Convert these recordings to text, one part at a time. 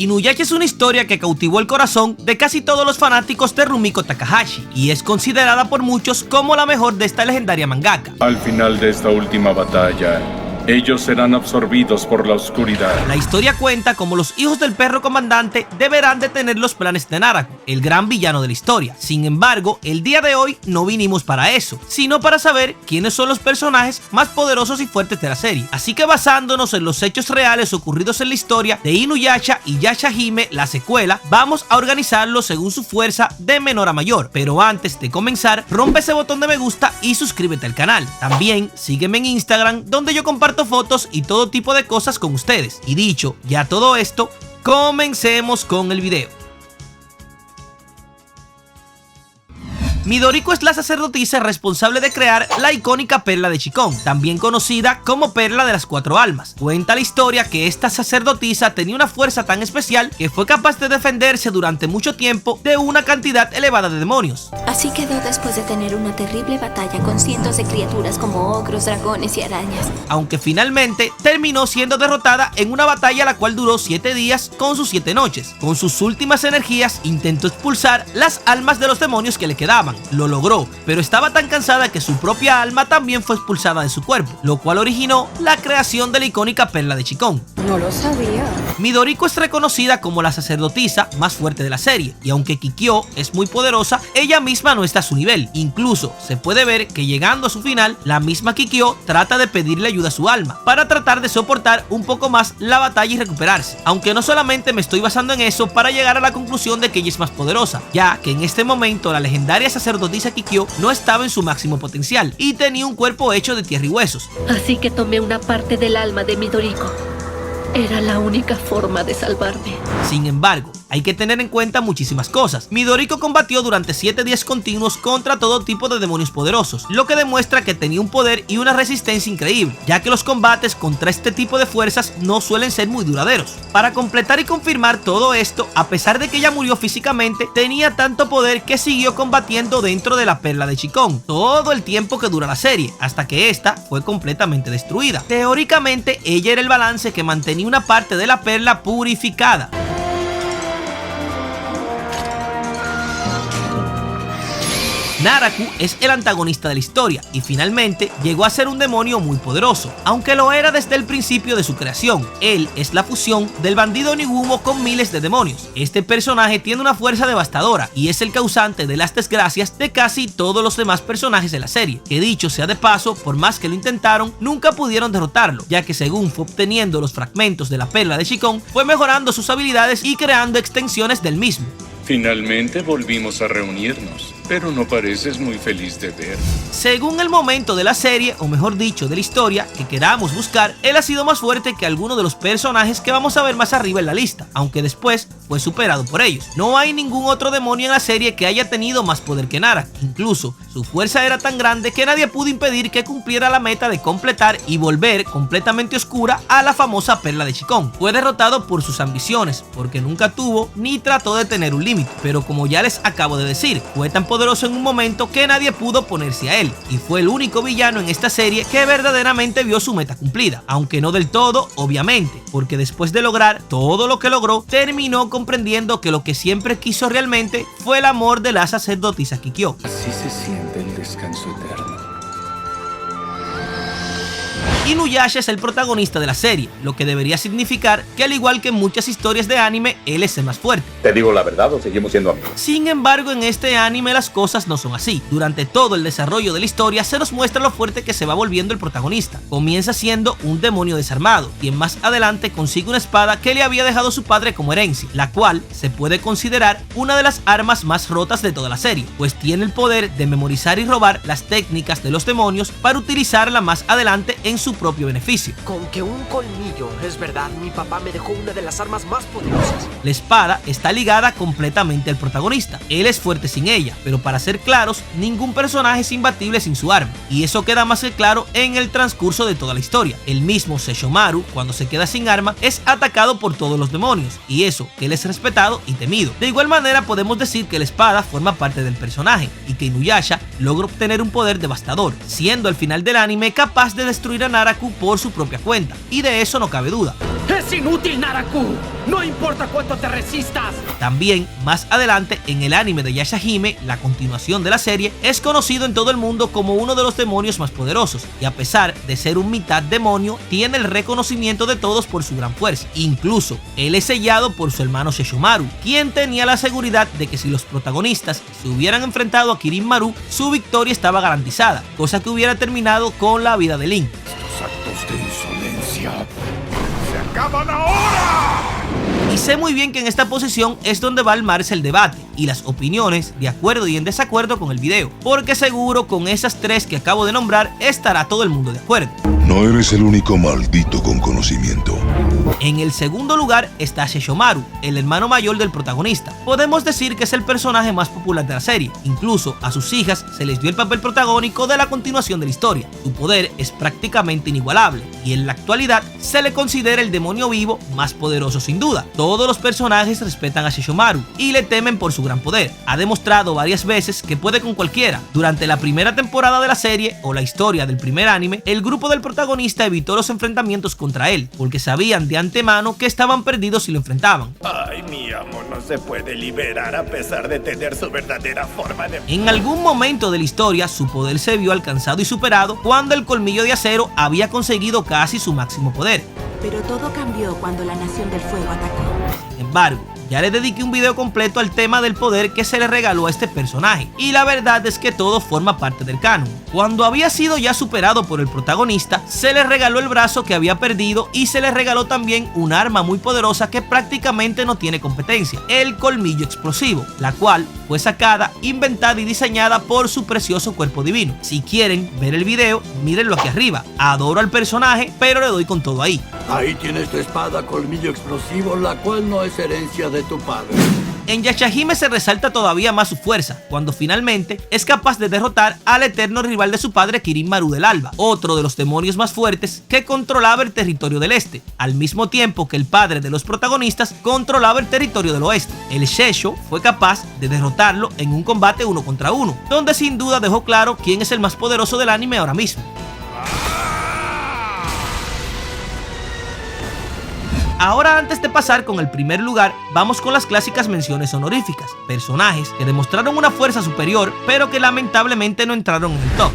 Inuyasha es una historia que cautivó el corazón de casi todos los fanáticos de Rumiko Takahashi y es considerada por muchos como la mejor de esta legendaria mangaka. Al final de esta última batalla, ellos serán absorbidos por la oscuridad. La historia cuenta cómo los hijos del perro comandante deberán detener los planes de Naraku, el gran villano de la historia. Sin embargo, el día de hoy no vinimos para eso, sino para saber quiénes son los personajes más poderosos y fuertes de la serie. Así que basándonos en los hechos reales ocurridos en la historia de Inuyasha y Yashahime, la secuela, vamos a organizarlos según su fuerza de menor a mayor. Pero antes de comenzar, rompe ese botón de me gusta y suscríbete al canal. También sígueme en Instagram, donde yo comparto fotos y todo tipo de cosas con ustedes. Y dicho ya todo esto, comencemos con el video. Midoriko es la sacerdotisa responsable de crear la icónica perla de Chikón, también conocida como perla de las 4 almas. Cuenta la historia que esta sacerdotisa tenía una fuerza tan especial que fue capaz de defenderse durante mucho tiempo de una cantidad elevada de demonios. Así quedó después de tener una terrible batalla con cientos de criaturas como ogros, dragones y arañas. Aunque finalmente terminó siendo derrotada en una batalla la cual duró 7 días con sus 7 noches. Con sus últimas energías intentó expulsar las almas de los demonios que le quedaban. Lo logró, pero estaba tan cansada que su propia alma también fue expulsada de su cuerpo, lo cual originó la creación de la icónica perla de Chikón. No lo sabía. Midoriko es reconocida como la sacerdotisa más fuerte de la serie, y aunque Kikyo es muy poderosa, ella misma no está a su nivel. Incluso se puede ver que llegando a su final, la misma Kikyo trata de pedirle ayuda a su alma, para tratar de soportar un poco más la batalla y recuperarse. Aunque no solamente me estoy basando en eso para llegar a la conclusión de que ella es más poderosa, ya que en este momento la legendaria sacerdotisa Kikyo no estaba en su máximo potencial y tenía un cuerpo hecho de tierra y huesos. Así que tomé una parte del alma de Midoriko. Era la única forma de salvarme. Sin embargo, hay que tener en cuenta muchísimas cosas. Midoriko combatió durante 7 días continuos contra todo tipo de demonios poderosos, lo que demuestra que tenía un poder y una resistencia increíble, ya que los combates contra este tipo de fuerzas no suelen ser muy duraderos. Para completar y confirmar todo esto, a pesar de que ella murió físicamente, tenía tanto poder que siguió combatiendo dentro de la perla de Chikón todo el tiempo que dura la serie, hasta que esta fue completamente destruida. Teóricamente, ella era el balance que mantenía una parte de la perla purificada. Naraku es el antagonista de la historia y finalmente llegó a ser un demonio muy poderoso, aunque lo era desde el principio de su creación. Él es la fusión del bandido Nigumo con miles de demonios. Este personaje tiene una fuerza devastadora y es el causante de las desgracias de casi todos los demás personajes de la serie, que dicho sea de paso, por más que lo intentaron, nunca pudieron derrotarlo, ya que según fue obteniendo los fragmentos de la perla de Chikón, fue mejorando sus habilidades y creando extensiones del mismo. Finalmente volvimos a reunirnos, pero no pareces muy feliz de ver. Según el momento de la serie, o mejor dicho, de la historia que queramos buscar, él ha sido más fuerte que alguno de los personajes que vamos a ver más arriba en la lista, aunque después fue superado por ellos. No hay ningún otro demonio en la serie que haya tenido más poder que Naraku. Incluso, su fuerza era tan grande que nadie pudo impedir que cumpliera la meta de completar y volver completamente oscura a la famosa perla de Chikón. Fue derrotado por sus ambiciones, porque nunca tuvo ni trató de tener un límite, pero como ya les acabo de decir, fue tan poderoso en un momento que nadie pudo ponerse a él, y fue el único villano en esta serie que verdaderamente vio su meta cumplida, aunque no del todo, obviamente, porque después de lograr todo lo que logró, terminó comprendiendo que lo que siempre quiso realmente fue el amor de la sacerdotisa Kikyo. Así se siente el descanso eterno. Inuyasha es el protagonista de la serie, lo que debería significar que al igual que en muchas historias de anime, él es el más fuerte. ¿Te digo la verdad o seguimos siendo amigos? Sin embargo, en este anime las cosas no son así. Durante todo el desarrollo de la historia se nos muestra lo fuerte que se va volviendo el protagonista. Comienza siendo un demonio desarmado, quien más adelante consigue una espada que le había dejado su padre como herencia, la cual se puede considerar una de las armas más rotas de toda la serie, pues tiene el poder de memorizar y robar las técnicas de los demonios para utilizarla más adelante en su propio beneficio. Con que un colmillo, es verdad, mi papá me dejó una de las armas más poderosas. La espada está ligada completamente al protagonista. Él es fuerte sin ella, pero para ser claros, ningún personaje es imbatible sin su arma, y eso queda más que claro en el transcurso de toda la historia. El mismo Sesshomaru, cuando se queda sin arma, es atacado por todos los demonios, y eso, que él es respetado y temido. De igual manera, podemos decir que la espada forma parte del personaje, y que Inuyasha logra obtener un poder devastador, siendo al final del anime capaz de destruir a Naraku por su propia cuenta, y de eso no cabe duda. ¡Es ¡Es inútil, Naraku! ¡No importa cuánto te resistas! También, más adelante, en el anime de Yashahime, la continuación de la serie, es conocido en todo el mundo como uno de los demonios más poderosos, y a pesar de ser un mitad demonio, tiene el reconocimiento de todos por su gran fuerza. Incluso, él es sellado por su hermano Sesshomaru, quien tenía la seguridad de que si los protagonistas se hubieran enfrentado a Kirin Maru, su victoria estaba garantizada, cosa que hubiera terminado con la vida de Link. Estos actos de insolencia se acaban ahora. Y sé muy bien que en esta posición es donde va a armarse el debate y las opiniones de acuerdo y en desacuerdo con el video, porque seguro con esas tres que acabo de nombrar estará todo el mundo de acuerdo. No eres el único maldito con conocimiento. En el segundo lugar está Sesshomaru, el hermano mayor del protagonista. Podemos decir que es el personaje más popular de la serie. Incluso a sus hijas se les dio el papel protagónico de la continuación de la historia. Su poder es prácticamente inigualable y en la actualidad se le considera el demonio vivo más poderoso sin duda. Todos los personajes respetan a Sesshomaru y le temen por su gran poder. Ha demostrado varias veces que puede con cualquiera. Durante la primera temporada de la serie o la historia del primer anime, el grupo del protagonista evitó los enfrentamientos contra él porque sabían de antemano que estaban perdidos si lo enfrentaban. Ay, mi amo no se puede liberar a pesar de tener su verdadera forma de... En algún momento de la historia, su poder se vio alcanzado y superado cuando el colmillo de acero había conseguido casi su máximo poder. Pero todo cambió cuando la Nación del Fuego atacó. Sin embargo, ya le dediqué un video completo al tema del poder que se le regaló a este personaje, y la verdad es que todo forma parte del canon. Cuando había sido ya superado por el protagonista, se le regaló el brazo que había perdido y se le regaló también un arma muy poderosa que prácticamente no tiene competencia, el colmillo explosivo, la cual fue sacada, inventada y diseñada por su precioso cuerpo divino. Si quieren ver el video, mírenlo aquí arriba. Adoro al personaje, pero le doy con todo ahí. Ahí tienes tu espada colmillo explosivo, la cual no es herencia de tu padre. En Yashahime se resalta todavía más su fuerza, cuando finalmente es capaz de derrotar al eterno rival de su padre Kirin Maru del Alba, otro de los demonios más fuertes que controlaba el territorio del este, al mismo tiempo que el padre de los protagonistas controlaba el territorio del oeste. El Shesho fue capaz de derrotarlo en un combate 1 contra 1, donde sin duda dejó claro quién es el más poderoso del anime ahora mismo. Ahora, antes de pasar con el primer lugar, vamos con las clásicas menciones honoríficas, personajes que demostraron una fuerza superior, pero que lamentablemente no entraron en el top.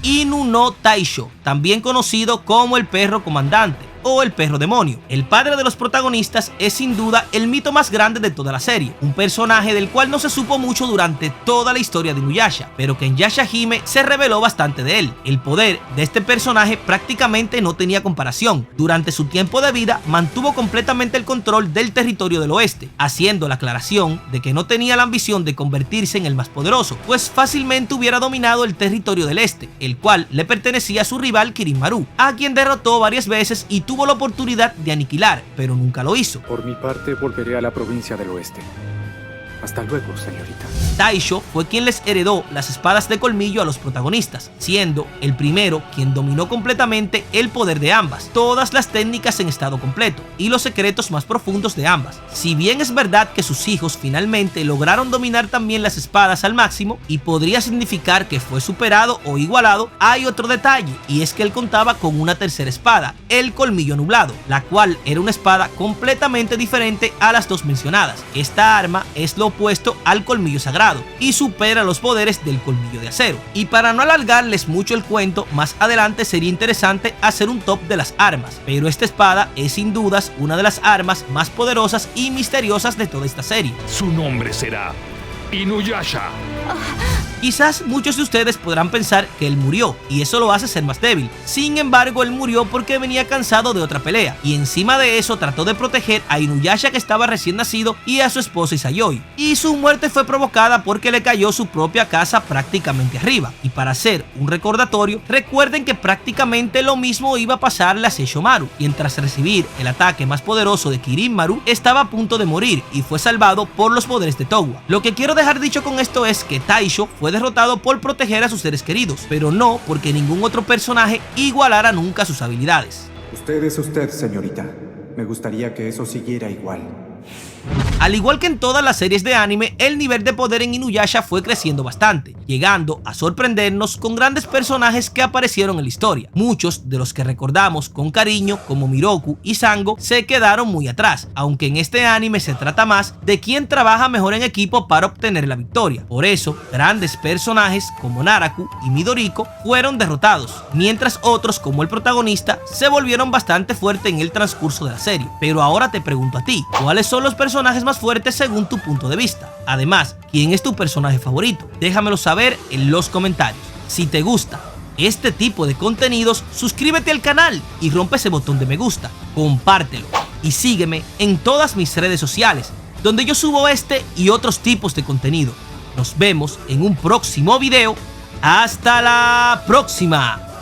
Inu no Taisho, también conocido como el perro comandante o el perro demonio. El padre de los protagonistas es sin duda el mito más grande de toda la serie, un personaje del cual no se supo mucho durante toda la historia de Inuyasha, pero que en Yashahime se reveló bastante de él. El poder de este personaje prácticamente no tenía comparación. Durante su tiempo de vida mantuvo completamente el control del territorio del oeste, haciendo la aclaración de que no tenía la ambición de convertirse en el más poderoso, pues fácilmente hubiera dominado el territorio del este, el cual le pertenecía a su rival Kirin Maru, a quien derrotó varias veces y tuvo la oportunidad de aniquilar, pero nunca lo hizo. Por mi parte, volveré a la provincia del oeste. Hasta luego, señorita. Taisho fue quien les heredó las espadas de colmillo a los protagonistas, siendo el primero quien dominó completamente el poder de ambas, todas las técnicas en estado completo y los secretos más profundos de ambas. Si bien es verdad que sus hijos finalmente lograron dominar también las espadas al máximo y podría significar que fue superado o igualado, hay otro detalle, y es que él contaba con una tercera espada, el colmillo nublado, la cual era una espada completamente diferente a las dos mencionadas. Esta arma es lo opuesto al colmillo sagrado y supera los poderes del colmillo de acero. Y para no alargarles mucho el cuento, más adelante sería interesante hacer un top de las armas, pero esta espada es sin dudas una de las armas más poderosas y misteriosas de toda esta serie. Su nombre será Inuyasha. Quizás muchos de ustedes podrán pensar que él murió y eso lo hace ser más débil. Sin embargo, él murió porque venía cansado de otra pelea y encima de eso trató de proteger a Inuyasha, que estaba recién nacido, y a su esposa Izayoi. Y su muerte fue provocada porque le cayó su propia casa prácticamente arriba. Y para hacer un recordatorio, recuerden que prácticamente lo mismo iba a pasarle a Seishomaru, quien tras recibir el ataque más poderoso de Kirinmaru estaba a punto de morir y fue salvado por los poderes de Touhua. Lo que quiero dejar dicho con esto es que Taisho fue derrotado por proteger a sus seres queridos, pero no porque ningún otro personaje igualara nunca sus habilidades. Usted es usted, señorita. Me gustaría que eso siguiera igual. Al igual que en todas las series de anime, el nivel de poder en Inuyasha fue creciendo bastante, llegando a sorprendernos con grandes personajes que aparecieron en la historia. Muchos de los que recordamos con cariño, como Miroku y Sango, se quedaron muy atrás, aunque en este anime se trata más de quién trabaja mejor en equipo para obtener la victoria. Por eso, grandes personajes como Naraku y Midoriko fueron derrotados, mientras otros como el protagonista se volvieron bastante fuertes en el transcurso de la serie. Pero ahora te pregunto a ti, ¿cuáles son los personajes más fuertes según tu punto de vista? Además, ¿quién es tu personaje favorito? Déjamelo saber en los comentarios. Si te gusta este tipo de contenidos, suscríbete al canal y rompe ese botón de me gusta, compártelo y sígueme en todas mis redes sociales, donde yo subo este y otros tipos de contenido. Nos vemos en un próximo video. ¡Hasta la próxima!